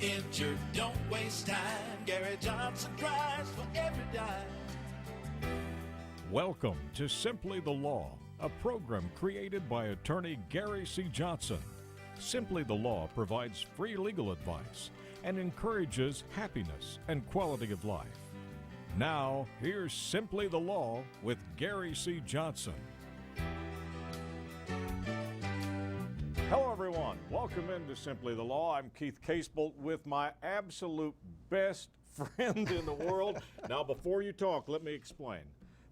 injured, don't waste time. Gary Johnson cries for every dime. Welcome to Simply the Law, a program created by attorney Gary C. Johnson. Simply the Law provides free legal advice and encourages happiness and quality of life. Now, here's Simply the Law with Gary C. Johnson. Hello, everyone. Welcome into Simply the Law. I'm Keith Casebolt with my absolute best friend in the world. Now, before you talk, let me explain.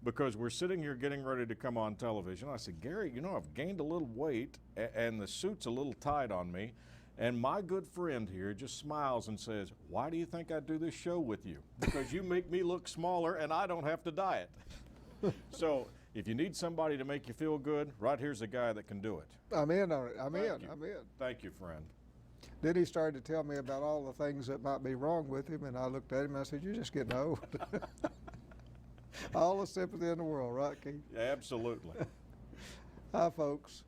Because we're sitting here getting ready to come on television. I said, Gary, you know, I've gained a little weight and the suit's a little tight on me. And my good friend here just smiles and says, why do you think I do this show with you? Because you make me look smaller and I don't have to diet. So if you need somebody to make you feel good, right here's a guy that can do it. I'm in on it. I'm in. Thank you, friend. Then he started to tell me about all the things that might be wrong with him, and I looked at him and I said, you're just getting old. All the sympathy in the world, right, Keith? Yeah, absolutely. Hi, folks.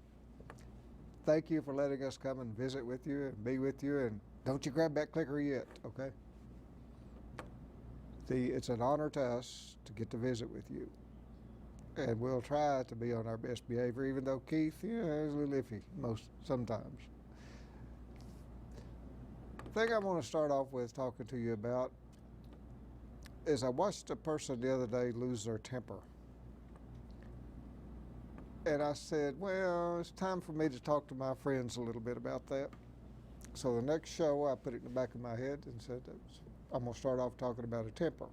Thank you for letting us come and visit with you and be with you. And don't you grab that clicker yet, okay? See, it's an honor to us to get to visit with you. And we'll try to be on our best behavior, even though Keith, is a little iffy sometimes. The thing I want to start off with talking to you about is I watched a person the other day lose their temper. And I said, well, it's time for me to talk to my friends a little bit about that. So the next show, I put it in the back of my head and said, I'm going to start off talking about a temper.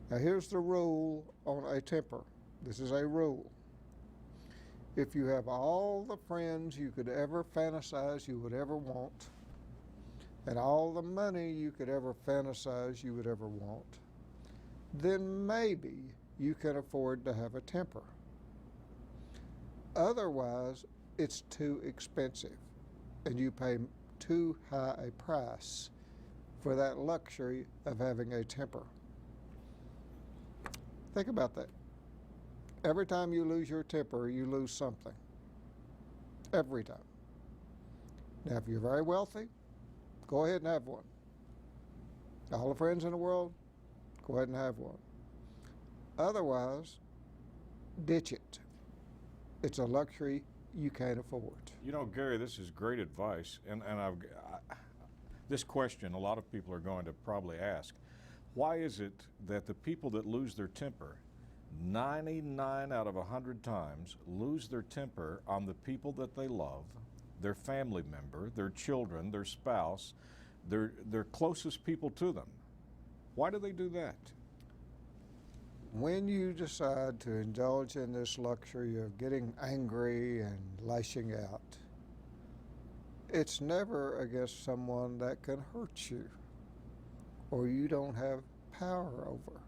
Now, here's the rule on a temper. This is a rule. If you have all the friends you could ever fantasize you would ever want, and all the money you could ever fantasize you would ever want, then maybe you can afford to have a temper. Otherwise, it's too expensive, and you pay too high a price for that luxury of having a temper. Think about that. Every time you lose your temper, you lose something. Every time. Now, if you're very wealthy, go ahead and have one. All the friends in the world, go ahead and have one. Otherwise, ditch it. It's a luxury you can't afford. You know, Gary, this is great advice. And this question a lot of people are going to probably ask. Why is it that the people that lose their temper, 99 out of 100 times, lose their temper on the people that they love, their family member, their children, their spouse, their closest people to them? Why do they do that? When you decide to indulge in this luxury of getting angry and lashing out, it's never against someone that can hurt you or you don't have power over.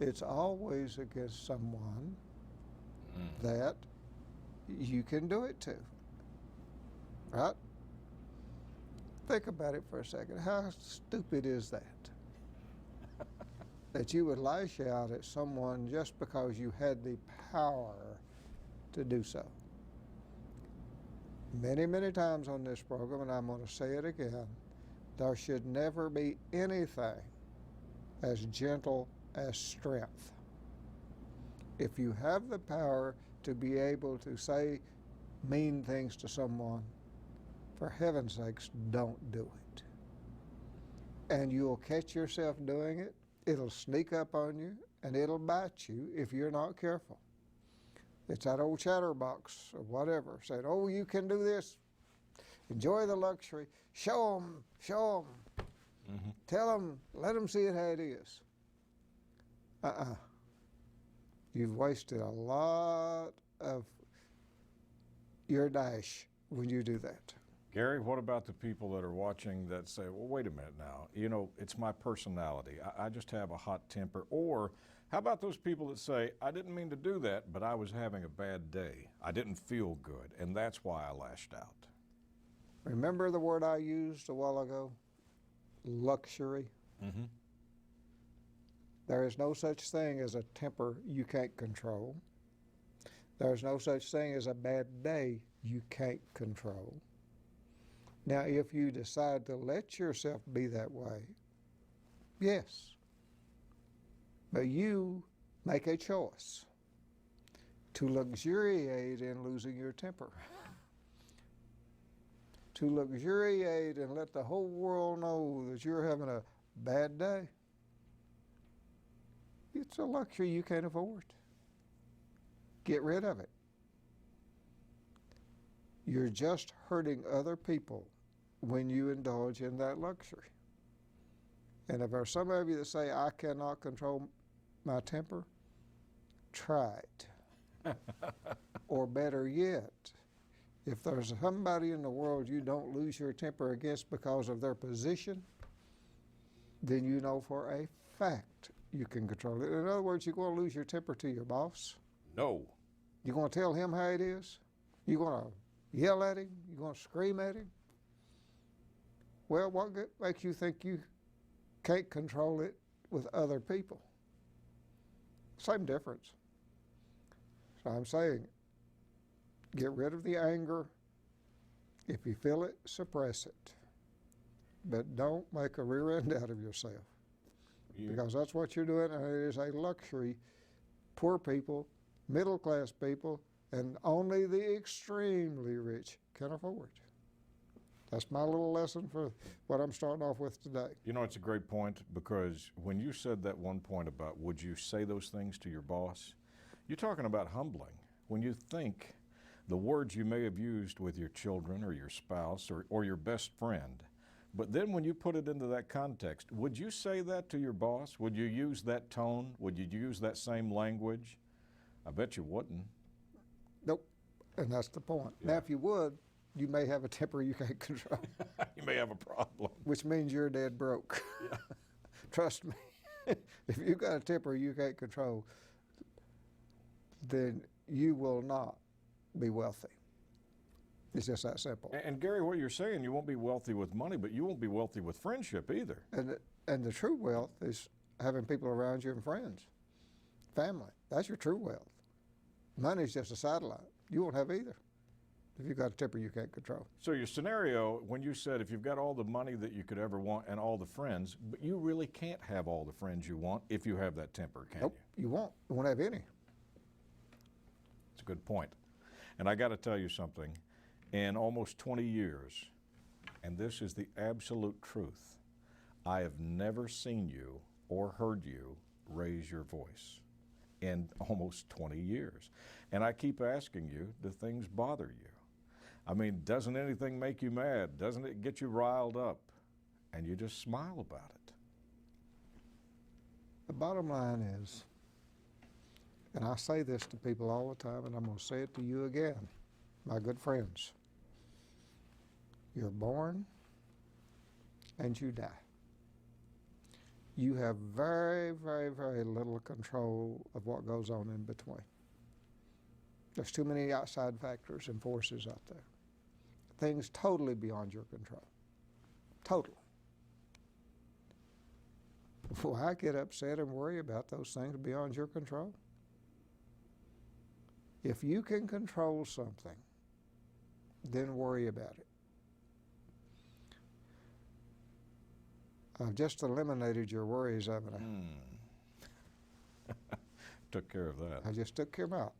It's always against someone that you can do it to. Right? Think about it for a second. How stupid is that? That you would lash out at someone just because you had the power to do so. Many, many times on this program, and I'm going to say it again, there should never be anything as gentle as strength. If you have the power to be able to say mean things to someone, for heaven's sakes, don't do it. And you'll catch yourself doing it. It'll sneak up on you, and it'll bite you if you're not careful. It's that old chatterbox or whatever, saying, oh, you can do this. Enjoy the luxury. Show them. Mm-hmm. Tell them, let them see it how it is. You've wasted a lot of your dash when you do that. Gary, what about the people that are watching that say, well, wait a minute now, you know, it's my personality. I just have a hot temper. Or how about those people that say, I didn't mean to do that, but I was having a bad day. I didn't feel good, and that's why I lashed out. Remember the word I used a while ago? Luxury. Mm-hmm. There is no such thing as a temper you can't control. There's no such thing as a bad day you can't control. Now, if you decide to let yourself be that way, yes. But you make a choice to luxuriate in losing your temper, to luxuriate and let the whole world know that you're having a bad day. It's a luxury you can't afford. Get rid of it. You're just hurting other people when you indulge in that luxury. And if there are some of you that say, I cannot control my temper, try it. Or better yet, if there's somebody in the world you don't lose your temper against because of their position, then you know for a fact you can control it. In other words, you're going to lose your temper to your boss. No. You're going to tell him how it is. You're going to yell at him. You're going to scream at him. Well, what makes you think you can't control it with other people? Same difference. So I'm saying, get rid of the anger. If you feel it, suppress it. But don't make a rear end out of yourself. Because that's what you're doing, and it is a luxury poor people, middle class people, and only the extremely rich can afford. That's my little lesson for what I'm starting off with today. You know, it's a great point, because when you said that one point about would you say those things to your boss, you're talking about humbling. When you think the words you may have used with your children or your spouse or your best friend, but then when you put it into that context, would you say that to your boss? Would you use that tone? Would you use that same language? I bet you wouldn't. Nope, and that's the point. Yeah. Now, if you would, you may have a temper you can't control. You may have a problem. Which means you're dead broke. Yeah. Trust me. If you've got a temper you can't control, then you will not be wealthy. It's just that simple. And Gary, what you're saying, you won't be wealthy with money, but you won't be wealthy with friendship either. And the true wealth is having people around you and friends, family. That's your true wealth. Money's just a satellite. You won't have either if you've got a temper you can't control. So your scenario, when you said if you've got all the money that you could ever want and all the friends, but you really can't have all the friends you want if you have that temper, can Nope, you won't. You won't have any. It's a good point. And I got to tell you something. In almost 20 years, and this is the absolute truth, I have never seen you or heard you raise your voice in almost 20 years. And I keep asking you, do things bother you? I mean, doesn't anything make you mad? Doesn't it get you riled up? And you just smile about it. The bottom line is, and I say this to people all the time, and I'm going to say it to you again, my good friends. You're born and you die. You have very, very, very little control of what goes on in between. There's too many outside factors and forces out there. Things totally beyond your control. Totally. Why get upset and worry about those things beyond your control? If you can control something, then worry about it. I've just eliminated your worries, haven't I? Took care of that. I just took them out.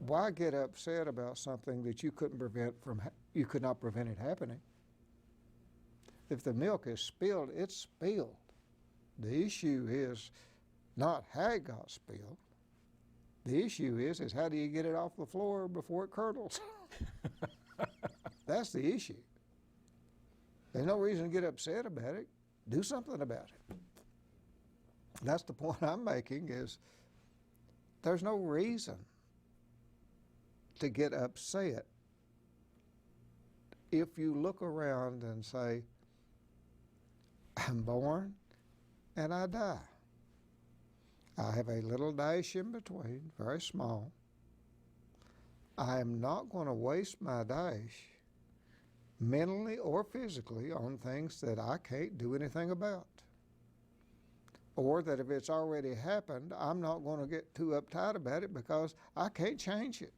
Why get upset about something that you could not prevent it happening? If the milk is spilled, it's spilled. The issue is not how it got spilled. The issue is how do you get it off the floor before it curdles? That's the issue. There's no reason to get upset about it. Do something about it. That's the point I'm making, is there's no reason to get upset if you look around and say, I'm born and I die. I have a little dash in between, very small. I am not going to waste my dash mentally or physically on things that I can't do anything about. Or that if it's already happened, I'm not going to get too uptight about it because I can't change it.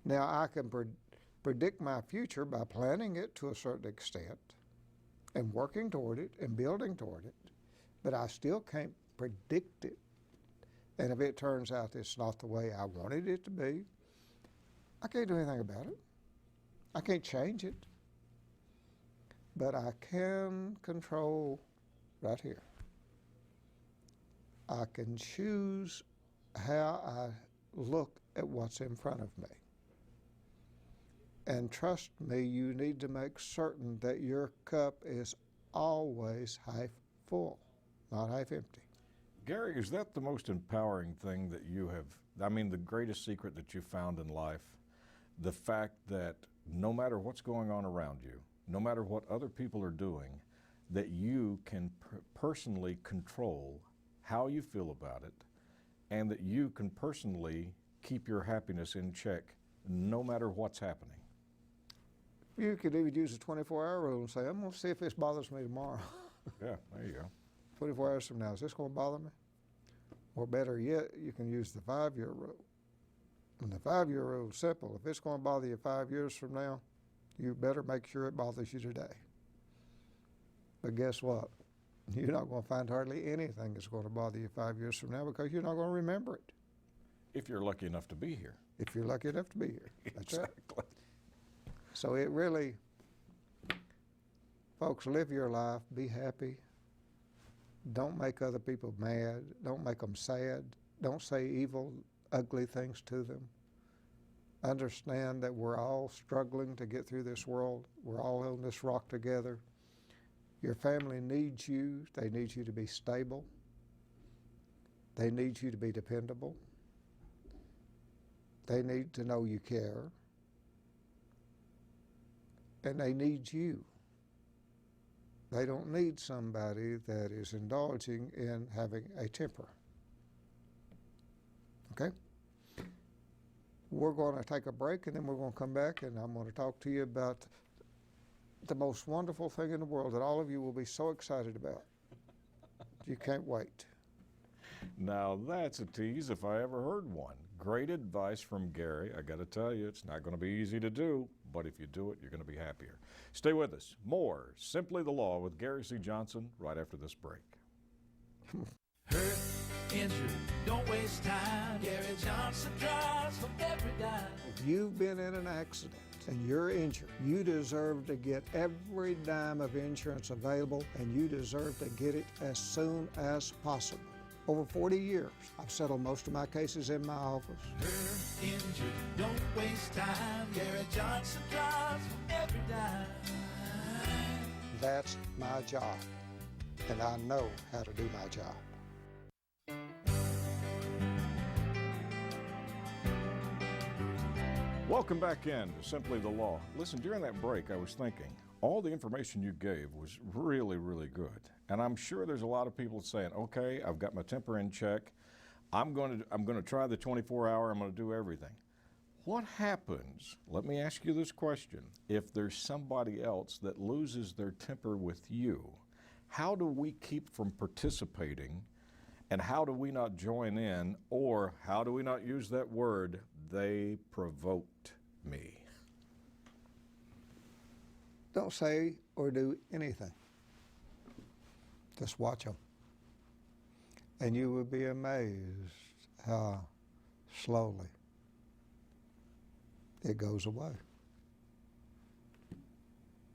Now, I can predict my future by planning it to a certain extent and working toward it and building toward it, but I still can't predict it. And if it turns out it's not the way I wanted it to be, I can't do anything about it. I can't change it. But I can control right here. I can choose how I look at what's in front of me. And trust me, you need to make certain that your cup is always half full, not half empty. Gary, is that the most empowering thing that you have, I mean, the greatest secret that you found in life? The fact that no matter what's going on around you, no matter what other people are doing, that you can personally control how you feel about it, and that you can personally keep your happiness in check no matter what's happening. You could even use the 24-hour rule and say, I'm going to see if this bothers me tomorrow. Yeah, there you go. 24 hours from now, is this going to bother me? Or better yet, you can use the 5-year rule. And the 5-year rule is simple. If it's going to bother you 5 years from now, you better make sure it bothers you today. But guess what? You're not going to find hardly anything that's going to bother you 5 years from now because you're not going to remember it. If you're lucky enough to be here. If you're lucky enough to be here. That's Exactly. right. So it really, folks, live your life, be happy. Don't make other people mad. Don't make them sad. Don't say evil, ugly things to them. Understand that we're all struggling to get through this world. We're all on this rock together. Your family needs you. They need you to be stable. They need you to be dependable. They need to know you care. And they need you. They don't need somebody that is indulging in having a temper. Okay? We're going to take a break and then we're going to come back and I'm going to talk to you about the most wonderful thing in the world that all of you will be so excited about. You can't wait. Now that's a tease if I ever heard one. Great advice from Gary. I got to tell you, it's not going to be easy to do, but if you do it, you're going to be happier. Stay with us. More Simply the Law with Gary C. Johnson right after this break. Hurt, injured, don't waste time. Gary Johnson drives for every dime. If you've been in an accident and you're injured, you deserve to get every dime of insurance available, and you deserve to get it as soon as possible. Over 40 years, I've settled most of my cases in my office. Hurt, injured, don't waste time. Gary Johnson drives for every dime. That's my job, and I know how to do my job. Welcome back in to Simply the Law. Listen, during that break, I was thinking, all the information you gave was really, really good. And I'm sure there's a lot of people saying, okay, I've got my temper in check. I'm going to try the 24-hour. I'm going to do everything. What happens, let me ask you this question, if there's somebody else that loses their temper with you? How do we keep from participating, and how do we not join in, or how do we not use that word, they provoked me? Don't say or do anything. Just watch them. And you will be amazed how slowly it goes away.